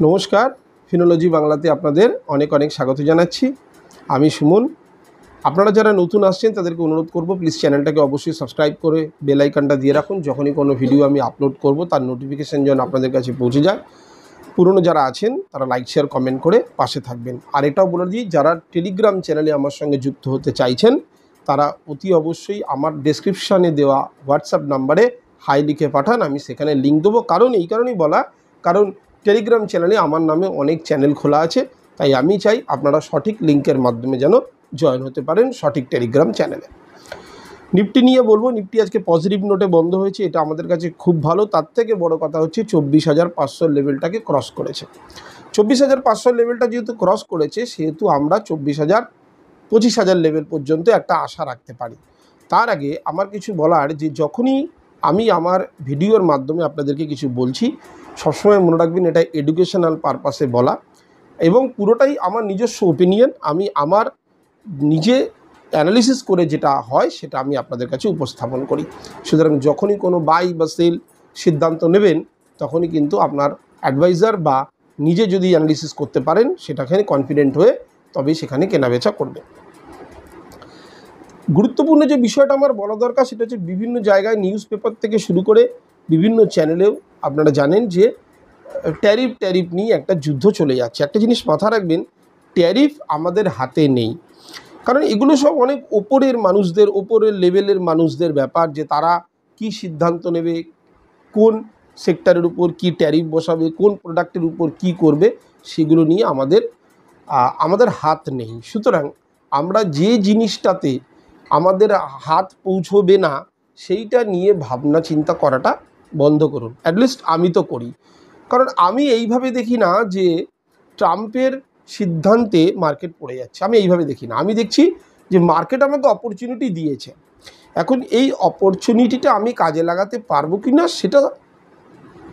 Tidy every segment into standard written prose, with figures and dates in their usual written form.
নমস্কার, ফিনোলজি বাংলাতে আপনাদের অনেক অনেক স্বাগত জানাচ্ছি। আমি সুমন। আপনারা যারা নতুন আসছেন তাদেরকে অনুরোধ করব, প্লিজ চ্যানেলটাকে অবশ্যই সাবস্ক্রাইব করে বেল আইকনটা দিয়ে রাখুন। যখনই কোনো ভিডিও আমি আপলোড করব তার নোটিফিকেশান যেন আপনাদের কাছে পৌঁছে যায়। পুরনো যারা আছেন তারা লাইক শেয়ার কমেন্ট করে পাশে থাকবেন। আর এটাও বলে দিই, যারা টেলিগ্রাম চ্যানেলে আমার সঙ্গে যুক্ত হতে চাইছেন তারা অতি অবশ্যই আমার ডেসক্রিপশানে দেওয়া হোয়াটসঅ্যাপ নাম্বারে হাই লিখে পাঠান। আমি সেখানে লিঙ্ক দেবো। কারণ এই কারণেই বলা, কারণ টেলিগ্রাম চ্যানেলে আমার নামে অনেক চ্যানেল খোলা আছে, তাই আমি চাই আপনারা সঠিক লিঙ্কের মাধ্যমে যেন জয়েন হতে পারেন সঠিক টেলিগ্রাম চ্যানেলে। নিফটি নিয়ে বলবো, নিফটি আজকে পজিটিভ নোটে বন্ধ হয়েছে, এটা আমাদের কাছে খুব ভালো। তার থেকে বড় কথা হচ্ছে 24,500 লেভেলটাকে ক্রস করেছে। 24,500 লেভেলটা যেহেতু ক্রস করেছে, সেহেতু আমরা 25,000 লেভেল পর্যন্ত একটা আশা রাখতে পারি। তার আগে আমার কিছু বলার, যে যখনই আমি আমার ভিডিওর মাধ্যমে আপনাদেরকে কিছু বলছি, সবসময় মনে রাখবেন এটা এডুকেশনাল পারপাসে বলা এবং পুরোটাই আমার নিজস্ব ওপিনিয়ন। আমি আমার নিজে অ্যানালিসিস করে যেটা হয় সেটা আমি আপনাদের কাছে উপস্থাপন করি। সুতরাং যখনই কোনো বাই বা সেল সিদ্ধান্ত নেবেন, তখনই কিন্তু আপনার অ্যাডভাইজার বা নিজে যদি অ্যানালিসিস করতে পারেন, সেটাখানে কনফিডেন্ট হয়ে তবেই সেখানে কেনাবেচা করবে। গুরুত্বপূর্ণ যে বিষয়টা আমার বলা দরকার, সেটা হচ্ছে বিভিন্ন জায়গায় নিউজ পেপার থেকে শুরু করে বিভিন্ন চ্যানেলেও আপনারা জানেন যে ট্যারিফ নিয়ে একটা যুদ্ধ চলে যাচ্ছে। একটা জিনিস মাথা রাখবেন, ট্যারিফ আমাদের হাতে নেই। কারণ এগুলো সব অনেক ওপরের মানুষদের, ওপরের লেভেলের মানুষদের ব্যাপার, যে তারা কি সিদ্ধান্ত নেবে, কোন সেক্টরের উপর কি ট্যারিফ বসাবে, কোন প্রোডাক্টের উপর কি করবে, সেগুলো নিয়ে আমাদের হাত নেই। সুতরাং আমরা যে জিনিসটাতে আমাদের হাত পৌঁছবে না, সেইটা নিয়ে ভাবনা চিন্তা করাটা বন্ধ করুন। অ্যাটলিস্ট আমি তো করি। কারণ আমি এইভাবে দেখি না যে ট্রাম্পের সিদ্ধান্তে মার্কেট পড়ে যাচ্ছে, আমি এইভাবে দেখি না। আমি দেখছি যে মার্কেট আমাকে অপরচুনিটি দিয়েছে। এখন এই অপরচুনিটিটা আমি কাজে লাগাতে পারবো কি না সেটা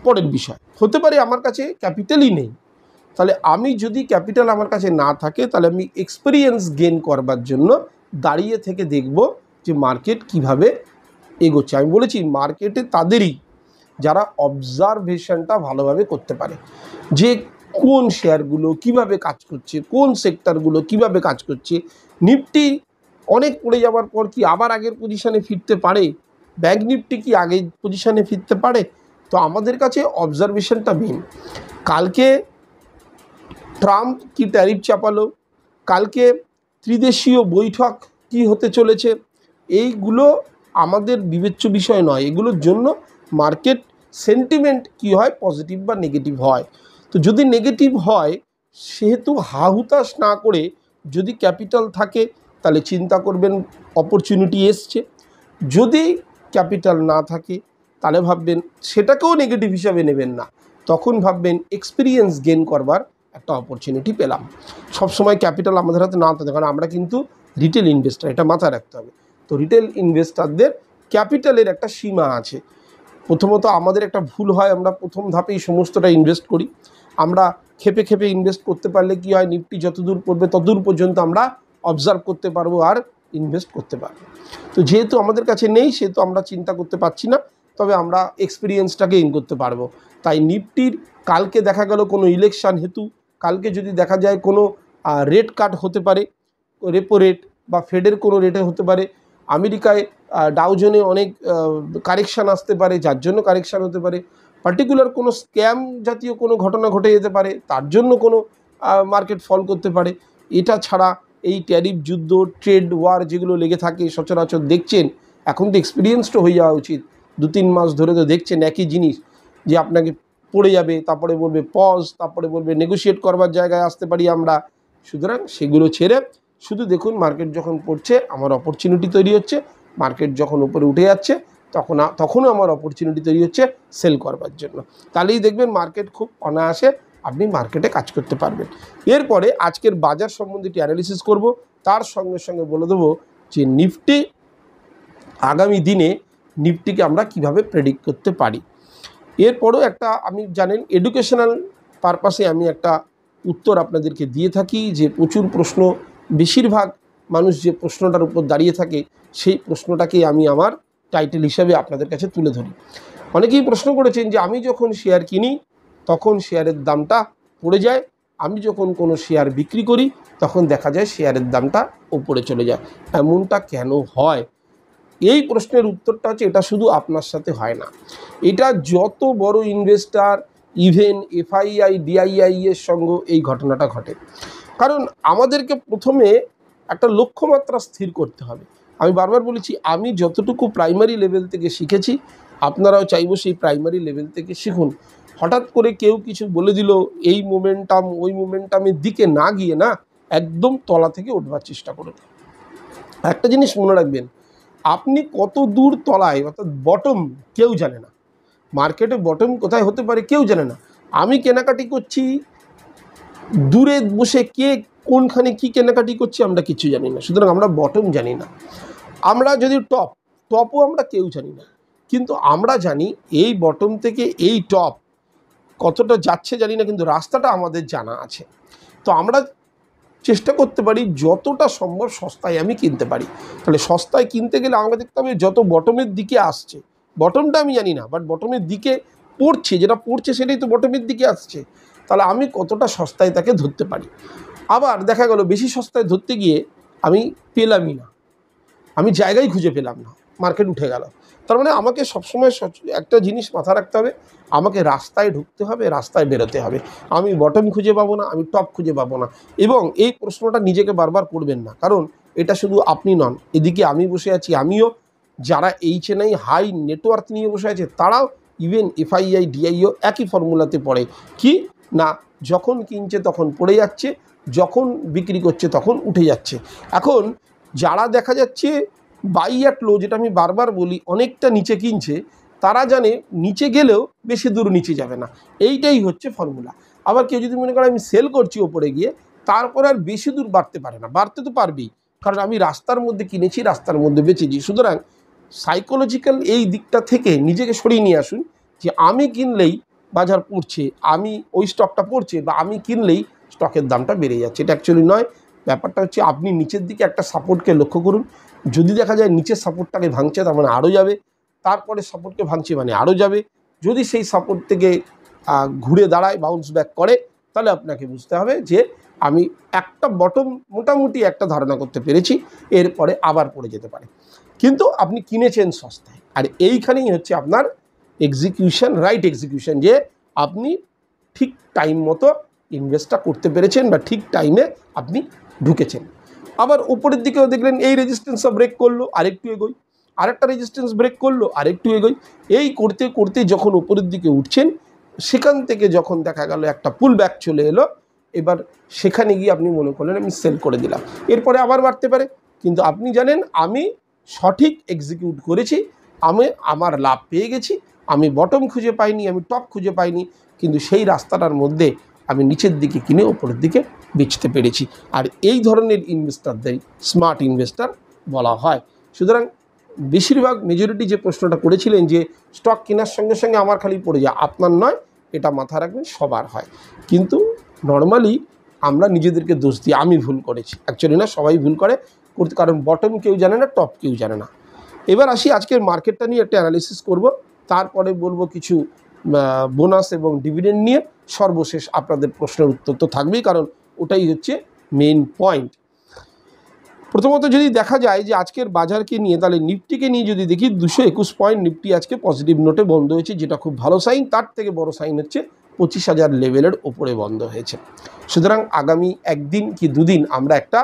পরের বিষয়। হতে পারে আমার কাছে ক্যাপিটালই নেই, তাহলে আমি যদি ক্যাপিটাল আমার কাছে না থাকে, তাহলে আমি এক্সপিরিয়েন্স গেইন করবার জন্য দাঁড়িয়ে থেকে দেখব যে মার্কেট কিভাবে এগোচ্ছে। আমি বলেছি মার্কেটে তাদেরই যারা অবজারভেশনটা ভালোভাবে করতে পারে, যে কোন শেয়ারগুলো কিভাবে কাজ করছে, কোন সেক্টরগুলো কিভাবে কাজ করছে। নিফটি অনেক পড়ে যাওয়ার পর কি আবার আগের পজিশানে ফিরতে পারে? ব্যাংক নিফটি কি আগের পজিশানে ফিরতে পারে? তো আমাদের কাছে অবজারভেশনটা মেন। কালকে ট্রাম্প কি ট্যারিফ চাপালো, কালকে ত্রিদেশীয় বৈঠক কি হতে চলেছে, এইগুলো আমাদের বিবেচ্য বিষয় নয়। এগুলোর জন্য মার্কেট সেন্টিমেন্ট কি হয়, পজিটিভ বা নেগেটিভ হয়। তো যদি নেগেটিভ হয়, সেহেতু হাহুতাশ না করে যদি ক্যাপিটাল থাকে তাহলে চিন্তা করবেন অপরচুনিটি এসছে। যদি ক্যাপিটাল না থাকে তাহলে ভাববেন, সেটাকেও নেগেটিভ হিসাবে নেবেন না, তখন ভাববেন এক্সপিরিয়েন্স গেইন করবার একটা অপরচুনিটি পেলাম। সবসময় ক্যাপিটাল আমাদের হাতে না থাকে, কারণ আমরা কিন্তু রিটেল ইনভেস্টার, এটা মাথায় রাখতে হবে। তো রিটেল ইনভেস্টারদের ক্যাপিটালের একটা সীমা আছে। প্রথমত আমাদের একটা ভুল হয়, আমরা প্রথম ধাপেই সমস্তটা ইনভেস্ট করি। আমরা খেপে খেপে ইনভেস্ট করতে পারলে কি হয়, নিফটি যতদূর পড়বে ততদূর পর্যন্ত আমরা অবজার্ভ করতে পারবো আর ইনভেস্ট করতে পারবো। তো যেহেতু আমাদের কাছে নেই, সেহেতু আমরা চিন্তা করতে পারছি না, তবে আমরা এক্সপিরিয়েন্সটাকে গেইন করতে পারবো। তাই নিফটির কালকে দেখা গেল কোনো ইলেকশান হেতু, কালকে যদি দেখা যায় কোনো রেট কাট হতে পারে, রেপো রেট বা ফেডের কোনো রেটে হতে পারে, আমেরিকায় ডাউজনে অনেক কারেকশান আসতে পারে, যার জন্য কারেকশান হতে পারে, পার্টিকুলার কোনো স্ক্যাম জাতীয় কোনো ঘটনা ঘটে যেতে পারে, তার জন্য কোনো মার্কেট ফল করতে পারে। এটা ছাড়া এই ট্যারিফ যুদ্ধ, ট্রেড ওয়ার যেগুলো লেগে থাকে সচরাচর দেখছেন, এখন তো এক্সপিরিয়েন্সড হয়ে যাওয়া উচিত। 2-3 মাস ধরে তো দেখছেন একই জিনিস, যে আপনাকে পড়ে যাবে, তারপরে বলবে পজ, তারপরে বলবে নেগোশিয়েট করবার জায়গায় আসতে পারি আমরা। সুতরাং সেগুলো ছেড়ে শুধু দেখুন, মার্কেট যখন পড়ছে আমার অপরচুনিটি তৈরি হচ্ছে, মার্কেট যখন উপরে উঠে যাচ্ছে তখনও আমার অপরচুনিটি তৈরি হচ্ছে সেল করবার জন্য। তাহলেই দেখবেন মার্কেট খুব অনায়াসে আপনি মার্কেটে কাজ করতে পারবেন। এরপরে আজকের বাজার সম্বন্ধে অ্যানালিসিস করব, তার সঙ্গে সঙ্গে বলে দেবো যে নিফটি আগামী দিনে নিফটিকে আমরা কিভাবে প্রেডিক্ট করতে পারি। এরপরও একটা, আমি জানেন এডুকেশনাল পারপাসে আমি একটা উত্তর আপনাদেরকে দিয়ে থাকি, যে প্রচুর প্রশ্ন, বেশিরভাগ মানুষ যে প্রশ্নটার উপর দাঁড়িয়ে থাকে, সেই প্রশ্নটাকেই আমি আমার টাইটেল হিসাবে আপনাদের কাছে তুলে ধরি। অনেকেই প্রশ্ন করেছেন যে আমি যখন শেয়ার কিনি তখন শেয়ারের দামটা পড়ে যায়, আমি যখন কোনো শেয়ার বিক্রি করি তখন দেখা যায় শেয়ারের দামটা ওপরে চলে যায়। এমনটা কেন হয়? এই প্রশ্নের উত্তরটা হচ্ছে এটা শুধু আপনার সাথে হয় না, এটা যত বড় ইনভেস্টার ইভেন এফআইআই ডিআইআই এর সঙ্গে এই ঘটনাটা ঘটে। কারণ আমাদেরকে প্রথমে একটা লক্ষ্যমাত্রা স্থির করতে হবে। আমি বারবার বলেছি, আমি যতটুকু প্রাইমারি লেভেল থেকে শিখেছি আপনারাও চাইবো সেই প্রাইমারি লেভেল থেকে শিখুন। হঠাৎ করে কেউ কিছু বলে দিল, এই মোমেন্টাম ওই মোমেন্টামের দিকে না গিয়ে না একদম তলা থেকে উঠবার চেষ্টা করুন। একটা জিনিস মনে রাখবেন, আপনি কত দূর তলায় অর্থাৎ বটম কেউ জানে না, মার্কেটে বটম কোথায় হতে পারে কেউ জানে না। আমি কেনাকাটি করছি, দূরে বসে কে কোনখানে কি কেনাকাটি করছি আমরা কিছু জানি না, সুতরাং আমরা বটম জানি না। আমরা যদি টপও আমরা কেউ জানি না, কিন্তু আমরা জানি এই বটম থেকে এই টপ কতটা যাচ্ছে জানি না, কিন্তু রাস্তাটা আমাদের জানা আছে। তো আমরা চেষ্টা করতে পারি যতটা সম্ভব সস্তায় আমি কিনতে পারি। তাহলে সস্তায় কিনতে গেলে আমাকে দেখতে হবে যত বটমের দিকে আসছে, বটমটা আমি জানি না বাট বটমের দিকে পড়ছে, যেটা পড়ছে সেটাই তো বটমের দিকে আসছে, তাহলে আমি কতটা সস্তায় তাকে ধরতে পারি। আবার দেখা গেল বেশি সস্তায় ধরতে গিয়ে আমি পেলামই না, আমি জায়গায় খুঁজে পেলাম না, মার্কেট উঠে গেল। তার মানে আমাকে সবসময় একটা জিনিস মাথায় রাখতে হবে, আমাকে রাস্তায় ঢুকতে হবে, রাস্তায় বেরোতে হবে। আমি বটম খুঁজে পাবো না, আমি টপ খুঁজে পাবো না। এবং এই প্রশ্নটা নিজেকে বারবার করবেন না, কারণ এটা শুধু আপনি নন, এদিকে আমি বসে আছি, আমিও, যারা এইচএনআই হাই নেটওয়ার্ক নিয়ে বসে আছে তারাও, ইভেন এফআইআই ডিআইও একই ফর্মুলাতে পড়ে কি না, যখন কিনছে তখন পড়ে যাচ্ছে, যখন বিক্রি করছে তখন উঠে যাচ্ছে। এখন যারা দেখা যাচ্ছে বাই অ্যাট লো, যেটা আমি বারবার বলি, অনেকটা নিচে কিনছে, তারা জানে নিচে গেলেও বেশি দূর নিচে যাবে না, এইটাই হচ্ছে ফর্মুলা। আবার কেউ যদি মনে করে আমি সেল করছি ওপরে গিয়ে, তারপর আর বেশি দূর বাড়তে পারে না, বাড়তে তো পারবেই, কারণ আমি রাস্তার মধ্যে কিনেছি, রাস্তার মধ্যে বেচেছি। সুতরাং সাইকোলজিক্যাল এই দিকটা থেকে নিজেকে সরিয়ে নিয়ে আসুন যে আমি কিনলেই বাজার পড়ছে, আমি ওই স্টকটা পড়ছে, বা আমি কিনলেই স্টকের দামটা বেড়ে যাচ্ছে, এটা অ্যাকচুয়ালি নয়। ব্যাপারটা হচ্ছে আপনি নিচের দিকে একটা সাপোর্টকে লক্ষ্য করুন, যদি দেখা যায় নিচের সাপোর্টটাকে ভাঙছে তার মানে আরও যাবে, তারপরে সাপোর্টকে ভাঙছে মানে আরও যাবে, যদি সেই সাপোর্ট থেকে ঘুরে দাঁড়ায়, বাউন্স ব্যাক করে, তাহলে আপনাকে বুঝতে হবে যে আমি একটা বটম মোটামুটি একটা ধারণা করতে পেরেছি, এরপরে আবার পড়ে যেতে পারে। কিন্তু আপনি কিনেছেন সস্তায়, আর এইখানেই হচ্ছে আপনার এক্সিকিউশন, রাইট এক্সিকিউশন, যে আপনি ঠিক টাইম মতো ইনভেস্টটা করতে পেরেছেন বা ঠিক টাইমে আপনি ঢুকেছেন। আবার উপরের দিকেও দেখলেন এই রেজিস্ট্যান্সটা ব্রেক করলো, আরেকটু এগোই, আরেকটা রেজিস্ট্যান্স ব্রেক করলো, আরেকটু এগোই, এই করতে করতে যখন উপরের দিকে উঠছেন, সেখান থেকে যখন দেখা গেল একটা পুল ব্যাক চলে এলো, এবার সেখানে গিয়ে আপনি মনে করলেন আমি সেল করে দিলাম, এরপরে আবার বাড়তে পারে, কিন্তু আপনি জানেন আমি সঠিক এক্সিকিউট করেছি, আমি আমার লাভ পেয়ে গেছি, আমি বটম খুঁজে পাইনি, আমি টপ খুঁজে পাইনি, কিন্তু সেই রাস্তাটার মধ্যে আমি নিচের দিকে কিনে ওপরের দিকে বেচতে পেরেছি। আর এই ধরনের ইনভেস্টারদের স্মার্ট ইনভেস্টার বলা হয়। সুতরাং বেশিরভাগ মেজরিটি যে প্রশ্নটা করেছিলেন যে স্টক কেনার সঙ্গে সঙ্গে আমার খালি পড়ে যায়, আপনার নয়, এটা মাথা রাখবেন সবার হয়, কিন্তু নর্মালি আমরা নিজেদেরকে দোষ দিই আমি ভুল করেছি, অ্যাকচুয়ালি না, সবাই ভুল করে, কারণ বটম কেউ জানে না, টপ কেউ জানে না। এবার আসি আজকের মার্কেটটা নিয়ে একটা অ্যানালিসিস করব, তারপরে বলবো কিছু বোনাস এবং ডিভিডেন্ড নিয়ে, সর্বশেষ আপনাদের প্রশ্নের উত্তর তো থাকবেই, কারণ ওটাই হচ্ছে মেইন পয়েন্ট। প্রথমত যদি দেখা যায় যে আজকের বাজারকে নিয়ে, তাহলে নিফটিকে নিয়ে যদি দেখি 221 পয়েন্ট নিফটি আজকে পজিটিভ নোটে বন্ধ হয়েছে, যেটা খুব ভালো সাইন। তার থেকে বড় সাইন হচ্ছে 25,000 লেভেলের ওপরে বন্ধ হয়েছে। সুতরাং আগামী একদিন কি দুদিন আমরা একটা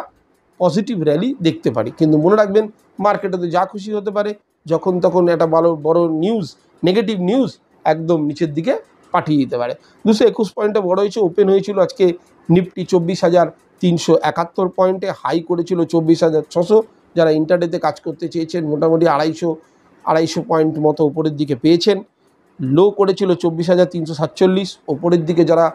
পজিটিভ র্যালি দেখতে পারি, কিন্তু মনে রাখবেন মার্কেটে তো যা খুশি হতে পারে, যখন তখন একটা বড় নিউজ, নেগেটিভ নিউজ একদম নিচের দিকে পাঠিয়ে দিতে পারে। 221 পয়েন্টে বড় হয়েছে, ওপেন হয়েছিল আজকে নিফটি 24,371 পয়েন্টে, হাই করেছিল 24,600। যারা ইন্টারডেতে কাজ করতে চেয়েছেন মোটামুটি 250 পয়েন্ট মতো উপরের দিকে পেয়েছেন। লো করেছিল 24,347, ওপরের দিকে যারা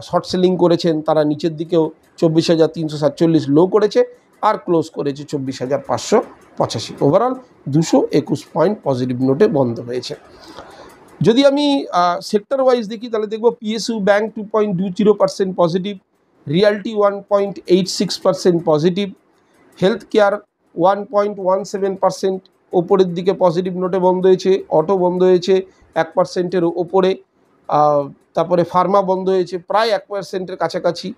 শর্ট সেলিং করেছেন তারা নিচের দিকেও 24,347 লো করেছে, আর ক্লোজ করেছে 24,585। ওভারঅল 221 পয়েন্ট পজিটিভ নোটে বন্ধ হয়েছে। যদি আমি সেক্টর ওয়াইজ দেখি, তাহলে দেখব PSU bank 2.20% positive, রিয়ালটি 1.86% positive, health care 1.17% ওপরের দিকে পজিটিভ নোটে বন্ধ হয়েছে, অটো বন্ধ হয়েছে 1%-এর ওপরে, তারপরে ফার্মা বন্ধ হয়েছে প্রায় 1%-এর কাছাকাছি,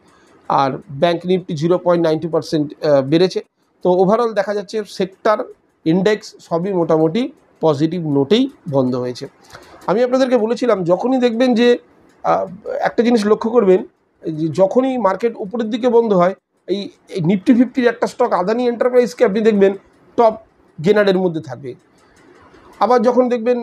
আর ব্যাঙ্ক নিফটি 0.90% বেড়েছে। তো ওভারঅল দেখা যাচ্ছে সেক্টর ইন্ডেক্স সবই মোটামুটি পজিটিভ নোটেই বন্ধ হয়েছে। আমি আপনাদেরকে বলেছিলাম যখনই দেখবেন যে একটা জিনিস লক্ষ্য করবেন, যে যখনই মার্কেট উপরের দিকে বন্ধ হয়, এই নিফটি 50-র একটা স্টক আদানি এন্টারপ্রাইজকে আপনি দেখবেন টপ গেনারের মধ্যে থাকবে। আবার যখন দেখবেন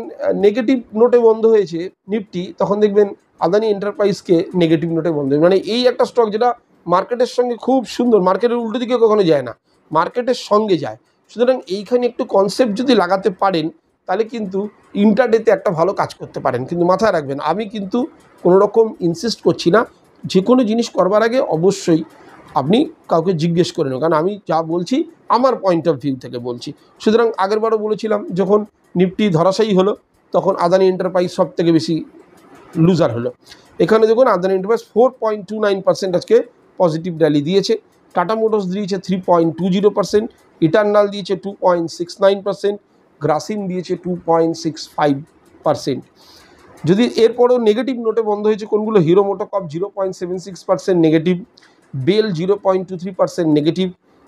নেগেটিভ নোটে বন্ধ হয়েছে নিফটি, তখন দেখবেন আদানি এন্টারপ্রাইজকে নেগেটিভ নোটে বন্ধ হবে। মানে এই একটা স্টক যেটা মার্কেটের সঙ্গে খুব সুন্দর, মার্কেটের উল্টো দিকে কখনো যায় না, মার্কেটের সঙ্গে যায়। সুতরাং এইখানে একটু কনসেপ্ট যদি লাগাতে পারেন তাহলে কিন্তু ইন্টারডেতে একটা ভালো কাজ করতে পারেন। কিন্তু মাথায় রাখবেন, আমি কিন্তু কোনো রকম ইনসিস্ট করছি না, যে কোনো জিনিস করবার আগে অবশ্যই আপনি কাউকে জিজ্ঞেস করে নেন, কারণ আমি যা বলছি আমার পয়েন্ট অফ ভিউ থেকে বলছি। সুতরাং আগেরবারও বলেছিলাম যখন নিফটি ধরাশায়ী হলো তখন আদানি এন্টারপ্রাইজ সব থেকে বেশি লুজার হলো। এখানে দেখুন আদানি এন্টারপ্রাইজ 4.29% আজকে পজিটিভ র্যালি দিয়েছে, টাটা মোটরস দিয়েছে 3.20%, ইটার্নাল দিয়েছে 2.69%, গ্রাসিম দিয়েছে 2.65%। যদি এরপরও নেগেটিভ নোটে বন্ধ হয়েছে কোনগুলো, হিরো মোটোকর্প 0.76% নেগেটিভ, বেল 0.23% নেগেটিভ,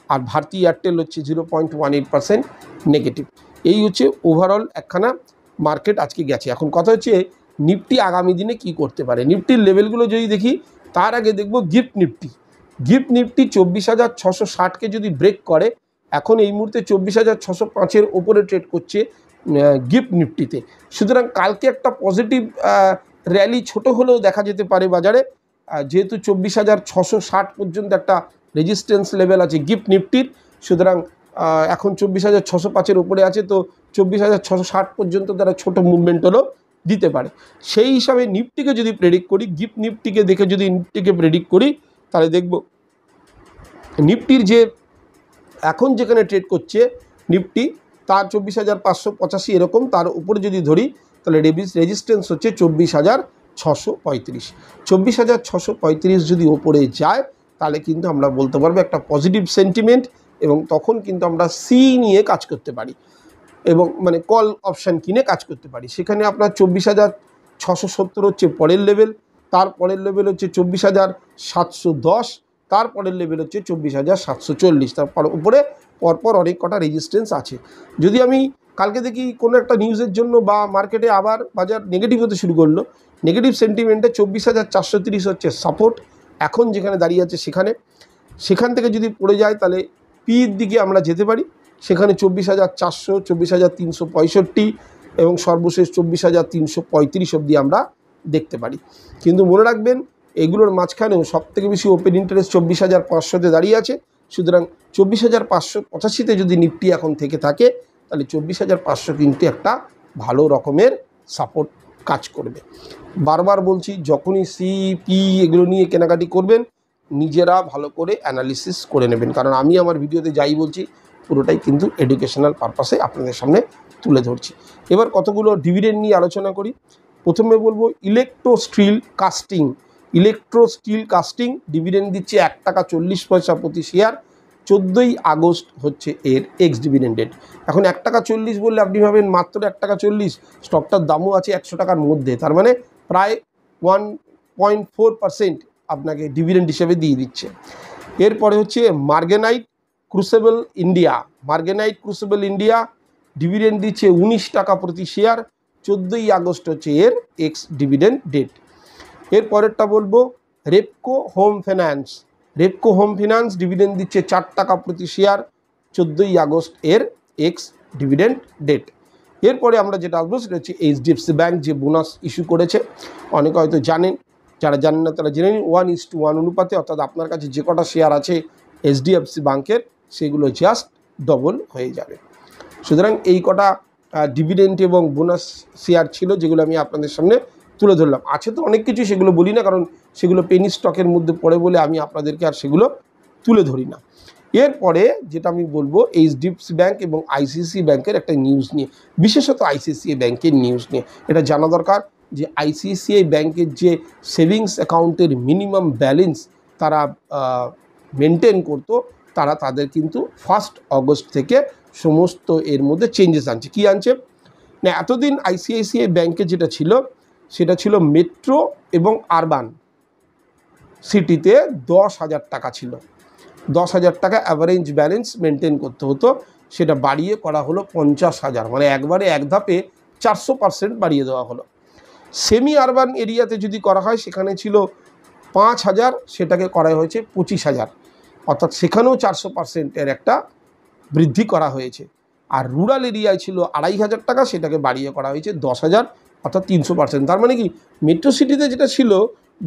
আর ভারতী এয়ারটেল হচ্ছে 0.18% নেগেটিভ। এই হচ্ছে ওভারঅল একখানা মার্কেট আজকে গেছে। এখন কথা হচ্ছে নিফটি আগামী দিনে কি করতে পারে। নিফটির লেভেলগুলো যদি দেখি, তার আগে দেখব গিফট নিফটি। গিফট নিফটি 24,660-কে যদি ব্রেক করে, এখন এই মুহূর্তে 24,605-এর ওপরে ট্রেড করছে গিফট নিফটিতে। সুতরাং কালকে একটা পজিটিভ র্যালি ছোট হলেও দেখা যেতে পারে বাজারে, যেহেতু 24,660 পর্যন্ত একটা রেজিস্ট্যান্স লেভেল আছে গিফট নিফটির। সুতরাং এখন 24,605-এর উপরে আছে, তো 24,660 পর্যন্ত তারা ছোট মুভমেন্ট হলেও দিতে পারে। সেই হিসাবে নিফটিকে যদি প্রেডিক্ট করি, গিফট নিফটিকে দেখে যদি নিফটিকে প্রেডিক্ট করি, তাহলে দেখব নিফটির যে এখন যেখানে ট্রেড করছে নিফটি, তার 24,585 এরকম, তার উপরে যদি ধরি তাহলে রেজিস্ট্যান্স হচ্ছে 24,635। 24,635 যদি ওপরে যায় তাহলে কিন্তু আমরা বলতে পারবো একটা পজিটিভ সেন্টিমেন্ট, এবং তখন কিন্তু আমরা সি নিয়ে কাজ করতে পারি, এবং মানে কল অপশান কিনে কাজ করতে পারি। সেখানে আপনার 24,670 হচ্ছে পরের লেভেল, তার পরের লেভেল হচ্ছে 24,710, তারপরের লেভেল হচ্ছে 24,740। তারপর উপরে পরপর অনেক কটা রেজিস্ট্যান্স আছে। যদি আমি কালকে দেখি কোনো একটা নিউজের জন্য বা মার্কেটে আবার বাজার নেগেটিভ হতে শুরু করলো, নেগেটিভ সেন্টিমেন্টে 24,430 হচ্ছে সাপোর্ট এখন যেখানে দাঁড়িয়ে আছে, সেখান থেকে যদি পড়ে যায় তাহলে পির দিকে আমরা যেতে পারি। সেখানে 24,400, 24,365 এবং সর্বশেষ 24,335 অবধি আমরা দেখতে পারি। কিন্তু মনে রাখবেন এগুলোর মাঝখানেও সবথেকে বেশি ওপেন ইন্টারেস্ট 24,500-তে দাঁড়িয়ে আছে। সুতরাং 24,585-তে যদি নিফটি এখন থেকে থাকে তাহলে 24,500 কিন্তু একটা ভালো রকমের সাপোর্ট কাজ করবে। বারবার বলছি, যখনই সিপি এগুলো নিয়ে কেনাকাটি করবেন নিজেরা ভালো করে অ্যানালিসিস করে নেবেন, কারণ আমি আমার ভিডিওতে যাই বলছি পুরোটাই কিন্তু এডুকেশনাল পারপাসে আপনাদের সামনে তুলে ধরছি। এবার কতগুলো ডিভিডেন্ড নিয়ে আলোচনা করি। প্রথমে বলবো ইলেকট্রো স্টিল কাস্টিং ডিভিডেন্ড দিচ্ছে 1 টাকা 40 পয়সা প্রতি শেয়ার। 14ই আগস্ট হচ্ছে এর এক্স ডিভিডেন্ড ডেট। এখন 1 টাকা 40 বললে আপনি ভাবেন মাত্র 1 টাকা 40, স্টকটার দামও আছে 100 টাকার মধ্যে, তার মানে প্রায় 1.4% আপনাকে ডিভিডেন্ড হিসেবে দিয়ে দিচ্ছে। এরপরে হচ্ছে মার্গেনাইট ক্রুসেবল ইন্ডিয়া ডিভিডেন্ড দিচ্ছে 19 টাকা প্রতি শেয়ার। 14ই আগস্ট হচ্ছে এর এক্স ডিভিডেন্ড ডেট। এরপরেরটা বলবো রেপকো হোম ফিনান্স ডিভিডেন্ড দিচ্ছে 4 টাকা প্রতি শেয়ার। 14ই আগস্ট এর এক্স ডিভিডেন্ড ডেট। এরপরে আমরা যেটা আসবো সেটা হচ্ছে এইচডিএফসি ব্যাঙ্ক যে বোনাস ইস্যু করেছে, অনেকে হয়তো জানেন, যারা জানেন না তারা জেনে নিন। 1:1 অনুপাতে, অর্থাৎ আপনার কাছে যে কটা শেয়ার আছে এইচডিএফসি ব্যাঙ্কের সেগুলো জাস্ট ডবল হয়ে যাবে। সুতরাং এই কটা ডিভিডেন্ড এবং বোনাস শেয়ার ছিল যেগুলো আমি আপনাদের সামনে তুলে ধরলাম। আছে তো অনেক কিছু, সেগুলো বলি না, কারণ সেগুলো পেনি স্টকের মধ্যে পড়ে বলে আমি আপনাদেরকে আর সেগুলো তুলে ধরি না। এরপরে যেটা আমি বলবো এইচডিএফসি ব্যাঙ্ক এবং আইসিআইসি ব্যাঙ্কের একটা নিউজ নিয়ে, বিশেষত আইসিআইসিআই ব্যাঙ্কের নিউজ নিয়ে। এটা জানা দরকার যে আইসিআইসিআই ব্যাঙ্কের যে সেভিংস অ্যাকাউন্টের মিনিমাম ব্যালেন্স তারা মেনটেন করতো, তাদের কিন্তু 1 আগস্ট থেকে সমস্ত এর মধ্যে চেঞ্জেস আনছে। কি আনছে না, এতদিন আইসিআইসিআই ব্যাঙ্কে যেটা ছিল সেটা ছিল মেট্রো এবং আরবান সিটিতে 10,000 টাকা ছিল। 10,000 টাকা অ্যাভারেজ ব্যালেন্স মেনটেন করতে হতো, সেটা বাড়িয়ে করা হলো 50,000, মানে একবারে এক ধাপে 400% বাড়িয়ে দেওয়া হলো। সেমি আরবান এরিয়াতে যদি করা হয় সেখানে ছিল 5,000, সেটাকে করা হয়েছে 25,000, অর্থাৎ সেখানেও 400%-এর একটা বৃদ্ধি করা হয়েছে। আর রুরাল এরিয়ায় ছিল 2,500 টাকা, সেটাকে বাড়িয়ে করা হয়েছে 10,000, অর্থাৎ 300%। তার মানে কি, মেট্রো সিটিতে যেটা ছিল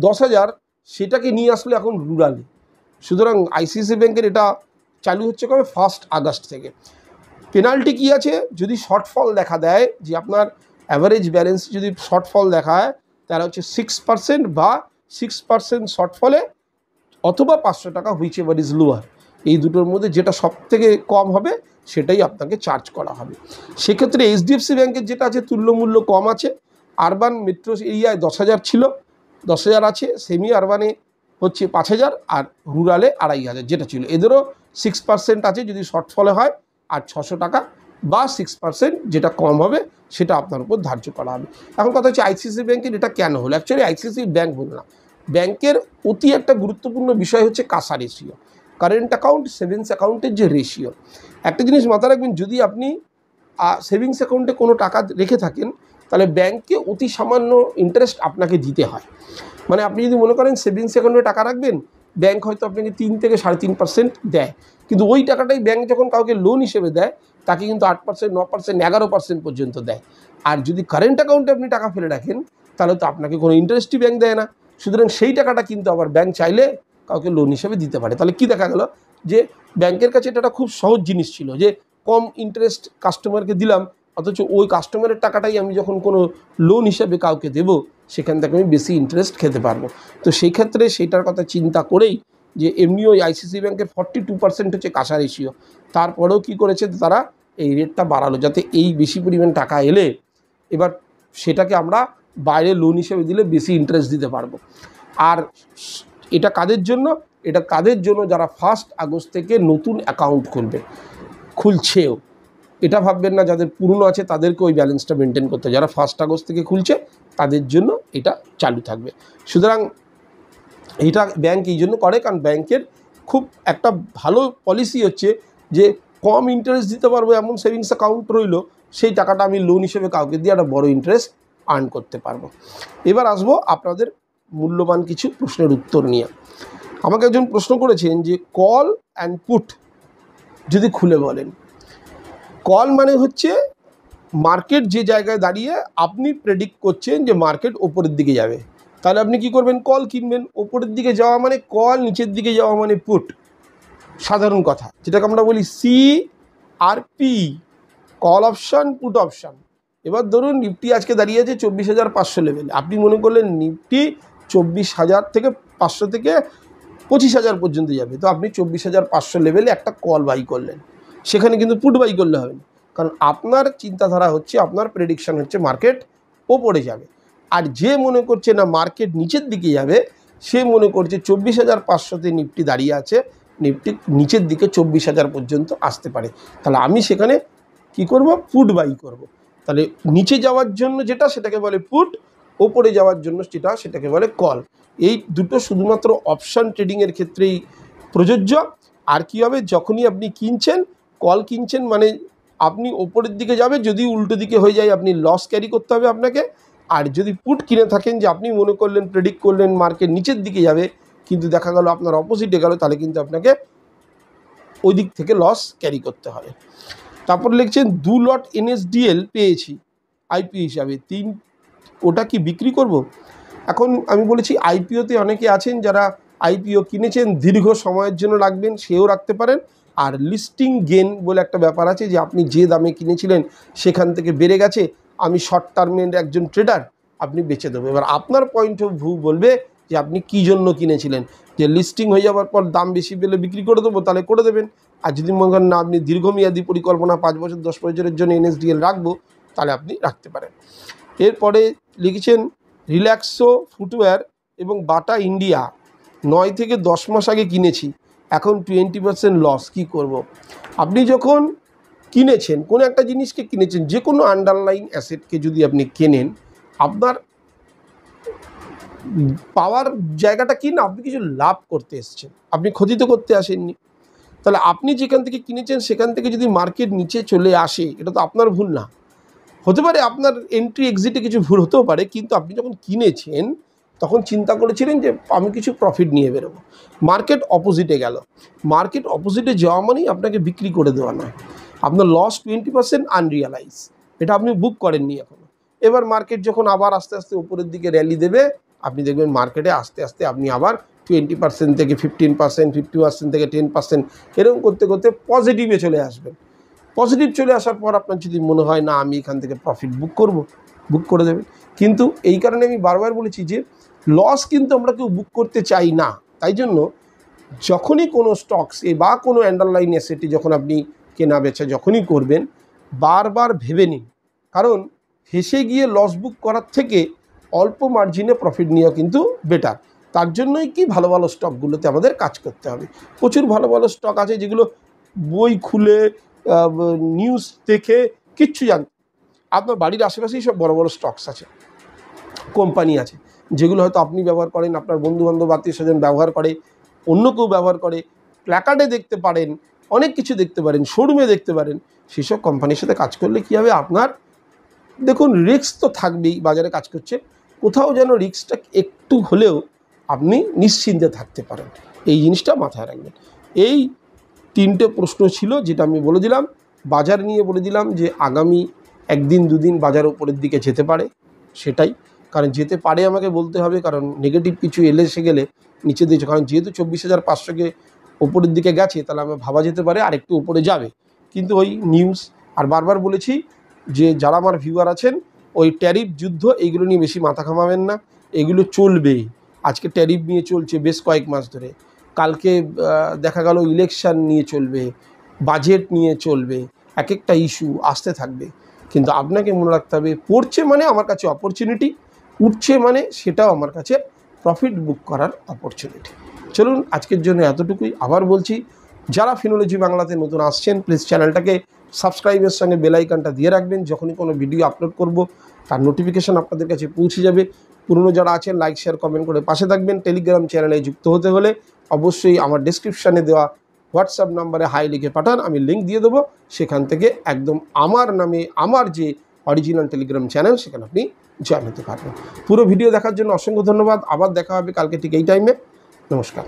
10,000 সেটাকে নিয়ে আসলে এখন রুরালে। সুতরাং আইসিআইসিআই ব্যাংকের এটা চালু হচ্ছে কবে? 1 আগস্ট থেকে। পেনাল্টি কী আছে? যদি শর্টফল দেখা দেয়, যে আপনার অ্যাভারেজ ব্যালেন্স যদি শর্টফল দেখায়, তারা হচ্ছে 6% বা 6% শর্টফলে, অথবা 500 টাকা, হুইচ এভার ইজ লোয়ার। এই দুটোর মধ্যে যেটা সব থেকে কম হবে সেটাই আপনাকে চার্জ করা হবে। সেক্ষেত্রে এইচডিএফসি ব্যাংকের যেটা আছে তুল্যমূল্য কম আছে। আরবান মেট্রো এরিয়ায় 10,000 ছিল, 10,000 আছে, সেমি আরবানে হচ্ছে 5,000, আর রুরালে 2,500 যেটা ছিল। এদেরও 6% আছে যদি শর্টফলে হয়, আর 600 টাকা বা 6% যেটা কম হবে সেটা আপনার উপর ধার্য করা হবে। এখন কথা হচ্ছে আইসিআইসিআই ব্যাংকের এটা কেন হলো? অ্যাকচুয়ালি আইসিআইসিআই ব্যাংক বলে না, ব্যাংকের অতি একটা গুরুত্বপূর্ণ বিষয় হচ্ছে কাসা রেশিও, কারেন্ট অ্যাকাউন্ট সেভিংস অ্যাকাউন্টের যে রেশিও। একটা জিনিস মাথায় রাখবেন, যদি আপনি সেভিংস অ্যাকাউন্টে কোনো টাকা রেখে থাকেন, তাহলে ব্যাংকে অতি সামান্য ইন্টারেস্ট আপনাকে দিতে হয়। মানে আপনি যদি মনে করেন সেভিংস অ্যাকাউন্টে টাকা রাখবেন, ব্যাংক হয়তো আপনাকে 3 থেকে 3.5% দেয়, কিন্তু ওই টাকাটাই ব্যাংক যখন কাউকে লোন হিসেবে দেয়, তাকে কিন্তু 8%, 9%, 11% পর্যন্ত দেয়। আর যদি কারেন্ট অ্যাকাউন্টে আপনি টাকা ফেলে রাখেন, তাহলে তো আপনাকে কোনো ইন্টারেস্টই ব্যাংক দেয় না। সুতরাং সেই টাকাটা কিন্তু আবার ব্যাংক চাইলে কাউকে লোন হিসেবে দিতে পারে। তাহলে কি দেখা গেল, যে ব্যাংকের কাছে এটা খুব সহজ জিনিস ছিল, যে কম ইন্টারেস্ট কাস্টমারকে দিলাম, অথচ ওই কাস্টমারের টাকাটাই আমি যখন কোনো লোন হিসেবে কাউকে দেব, সেখান থেকে আমি বেশি ইন্টারেস্ট খেতে পারবো। তো সেই ক্ষেত্রে সেইটার কথা চিন্তা করেই, যে এমনিও আইসিআইসিআই ব্যাংকের 42% হচ্ছে কাসা রেশিও, তারপরেও কী করেছে তারা, এই রেটটা বাড়ালো, যাতে এই বেশি পরিমাণ টাকা এলে এবার সেটাকে আমরা বাইরে লোন হিসেবে দিলে বেশি ইন্টারেস্ট দিতে পারবো। আর এটা কাদের জন্য? এটা কাদের জন্য? যারা 1 আগস্ট থেকে নতুন অ্যাকাউন্ট খুলছেও। এটা ভাববেন না যাদের পুরনো আছে তাদেরকে ওই ব্যালেন্সটা মেনটেন করতে, যারা 1 আগস্ট থেকে খুলছে তাদের জন্য এটা চালু থাকবে। সুতরাং এটা ব্যাংক এই জন্য করে, কারণ ব্যাংকের খুব একটা ভালো পলিসি হচ্ছে যে কম ইন্টারেস্ট দিতে পারবো এমন সেভিংস অ্যাকাউন্ট রইল, সেই টাকাটা আমি লোন হিসেবে কাউকে দিয়ে একটা বড় ইন্টারেস্ট আর্ন করতে পারবো। এবার আসবো আপনাদের মূল্যবান কিছু প্রশ্নের উত্তর নিয়ে। আমাকে একজন প্রশ্ন করেছেন যে কল অ্যান্ড পুট যদি খুলে বলেন। কল মানে হচ্ছে মার্কেট যে জায়গায় দাঁড়িয়ে আপনি প্রেডিক্ট করছেন যে মার্কেট ওপরের দিকে যাবে, তাহলে আপনি কি করবেন? কল কিনবেন। ওপরের দিকে যাওয়া মানে কল, নিচের দিকে যাওয়া মানে পুট। সাধারণ কথা, যেটাকে আমরা বলি CRP, call option, put option. এবার ধরুন নিফটি আজকে দাঁড়িয়ে আছে 24,500 লেভেলে, আপনি মনে করলেন নিফটি 24,000 থেকে 500 থেকে 25,000 পর্যন্ত যাবে, তো আপনি 24,500 লেভেলে একটা কল বাই করলেন। সেখানে কিন্তু পুট বাই করলে হবে না, কারণ আপনার চিন্তাধারা হচ্ছে, আপনার প্রেডিকশান হচ্ছে মার্কেট ওপরে যাবে। আর যে মনে করছে না মার্কেট নিচের দিকে যাবে, সে মনে করছে 24,500-তে নিফটি দাঁড়িয়ে আছে, নিফটি নিচের দিকে 24,000 পর্যন্ত আসতে পারে, তাহলে আমি সেখানে কি করব? পুট বাই করব। তাহলে নিচে যাওয়ার জন্য যেটা, সেটাকে বলে পুট, ওপরে যাওয়ার জন্য যেটা, সেটাকে বলে কল। এই দুটো শুধুমাত্র অপশান ট্রেডিংয়ের ক্ষেত্রেই প্রযোজ্য। আর কী হবে, যখনই আপনি কিনছেন, কল কিনছেন মানে আপনি ওপরের দিকে যাবে, যদি উল্টো দিকে হয়ে যায় আপনি লস ক্যারি করতে হবে আপনাকে। আর যদি পুট কিনে থাকেন, যে আপনি মনে করলেন, প্রেডিক্ট করলেন মার্কেট নিচের দিকে যাবে, কিন্তু দেখা গেল আপনার অপোজিটে গেল, তাহলে কিন্তু আপনাকে ওই দিক থেকে লস ক্যারি করতে হবে। তারপর লিখছেন 2 লট NSDL পেয়েছি আইপিও হিসাবে, ওটা কি বিক্রি করব? এখন আমি বলেছি আইপিওতে অনেকে আছেন যারা আইপিও কিনেছেন, দীর্ঘ সময়ের জন্য রাখবেন, সেও রাখতে পারেন। আর লিস্টিং গেন বলে একটা ব্যাপার আছে, যে আপনি যে দামে কিনেছিলেন সেখান থেকে বেড়ে গেছে, আমি শর্ট টার্মের একজন ট্রেডার, আপনি বেচে দেবো। এবার আপনার পয়েন্ট অফ ভিউ বলবে যে আপনি কী জন্য কিনেছিলেন, যে লিস্টিং হয়ে যাওয়ার পর দাম বেশি পেলে বিক্রি করে দেবো, তাহলে করে দেবেন। আর যদি মনে করেন না, আপনি দীর্ঘমেয়াদী পরিকল্পনা 5 বছর 10 বছরের জন্য NSDL রাখবো, তাহলে আপনি রাখতে পারেন। এরপরে লিখেছেন রিল্যাক্সো ফুটওয়্যার এবং বাটা ইন্ডিয়া 9 থেকে 10 মাস আগে কিনেছি, এখন 20% লস, কী করব? আপনি যখন কিনেছেন, কোনো একটা জিনিসকে কিনেছেন, যে কোনো আন্ডারলাইন অ্যাসেটকে যদি আপনি কেনেন, আপনার পাওয়ার জায়গাটা কি না, আপনি কিছু লাভ করতে এসেছেন, আপনি ক্ষতি তো করতে আসেননি। তাহলে আপনি যেখান থেকে কিনেছেন সেখান থেকে যদি মার্কেট নিচে চলে আসে, এটা তো আপনার ভুল না। হতে পারে আপনার এন্ট্রি এক্সিটে কিছু ভুল হতেও পারে, কিন্তু আপনি যখন কিনেছেন তখন চিন্তা করেছিলেন যে আমি কিছু প্রফিট নিয়ে বেরোবো। মার্কেট অপোজিটে গেল, মার্কেট অপোজিটে যাওয়া মানেই আপনাকে বিক্রি করে দেওয়া নয়। আপনার লস 20% আনরিয়ালাইজ, এটা আপনি বুক করেননি এখনো। এবার মার্কেট যখন আবার আস্তে আস্তে উপরের দিকে র্যালি দেবে, আপনি দেখবেন মার্কেটে আস্তে আস্তে আপনি আবার 20% থেকে 15%, 50% থেকে 10%, এরকম করতে করতে পজিটিভে চলে আসবেন। পজিটিভ চলে আসার পর আপনার যদি মনে হয় না আমি এখান থেকে প্রফিট বুক করব, বুক করে দেবেন। কিন্তু এই কারণে আমি বারবার বলেছি যে লস কিন্তু আমরা কেউ বুক করতে চাই না। তাই জন্য যখনই কোনো স্টকসে বা কোনো আন্ডারলাইন অ্যাসেটে যখন আপনি কেনা বেচা যখনই করবেন, বারবার ভেবে নিন। কারণ হেসে গিয়ে লস বুক করার থেকে অল্প মার্জিনে প্রফিট নেওয়া কিন্তু বেটার। তার জন্যই কি ভালো ভালো স্টকগুলোতে আমাদের কাজ করতে হবে। প্রচুর ভালো ভালো স্টক আছে যেগুলো বই খুলে নিউজ দেখে কিচ্ছু আপনার বাড়ির আশেপাশেই সব বড় বড় স্টকস আছে, কোম্পানি আছে, যেগুলো হয়তো আপনি ব্যবহার করেন, আপনার বন্ধুবান্ধব আত্মীয় স্বজন ব্যবহার করে, অন্য কেউ ব্যবহার করে, প্ল্যাকার্ডে দেখতে পারেন, অনেক কিছু দেখতে পারেন, শোরুমে দেখতে পারেন। সেসব কোম্পানির সাথে কাজ করলে কী হবে, আপনার দেখুন রিস্ক তো থাকবেই, বাজারে কাজ করছে, কোথাও যেন রিস্কটা একটু হলেও আপনি নিশ্চিন্তে থাকতে পারেন। এই জিনিসটা মাথায় রাখবেন। এই 3টে প্রশ্ন ছিল যেটা আমি বলে দিলাম। বাজার নিয়ে বলে দিলাম যে আগামী 1 দিন 2 দিন বাজার উপরের দিকে যেতে পারে, সেটাই। কারণ যেতে পারে আমাকে বলতে হবে, কারণ নেগেটিভ কিছু এসে গেলে নিচে দিয়েছে। কারণ যেহেতু 24,500-কে ওপরের দিকে গেছে, তাহলে আমার ভাবা যেতে পারে আর একটু উপরে যাবে। কিন্তু ওই নিউজ, আর বারবার বলেছি যে যারা আমার ভিউয়ার আছেন, ওই ট্যারিফ যুদ্ধ এইগুলো নিয়ে বেশি মাথা ঘামাবেন না, এগুলো চলবেই। আজকে ট্যারিফ নিয়ে চলছে বেশ কয়েক মাস ধরে, কালকে দেখা গেল ইলেকশান নিয়ে চলবে, বাজেট নিয়ে চলবে, এক একটা ইস্যু আসতে থাকবে। কিন্তু আপনাকে মনে রাখতে হবে, পড়ছে মানে আমার কাছে অপরচুনিটি, উঠছে মানে সেটাও আমার কাছে প্রফিট বুক করার অপরচুনিটি। চলুন আজকের জন্য এতটুকুই। আবার বলছি, যারা ফিনোলজি বাংলাতে নতুন আসছেন, প্লিজ চ্যানেলটাকে সাবস্ক্রাইবের সঙ্গে বেল আইকনটা দিয়ে রাখবেন। যখনই কোনো ভিডিও আপলোড করব তার নোটিফিকেশান আপনাদের কাছে পৌঁছে যাবে। পুরনো যারা আছেন লাইক শেয়ার কমেন্ট করে পাশে থাকবেন। টেলিগ্রাম চ্যানেলে যুক্ত হতে হলে অবশ্যই আমার ডেসক্রিপশানে দেওয়া হোয়াটসঅ্যাপ নাম্বারে হাই লিখে পাঠান, আমি লিঙ্ক দিয়ে দেবো। সেখান থেকে একদম আমার নামে আমার যে অরিজিনাল টেলিগ্রাম চ্যানেল, সেখানে আপনি জয়েন হতে পারবেন। পুরো ভিডিও দেখার জন্য অসংখ্য ধন্যবাদ। আবার দেখা হবে কালকে ঠিক এই টাইমে। নমস্কার।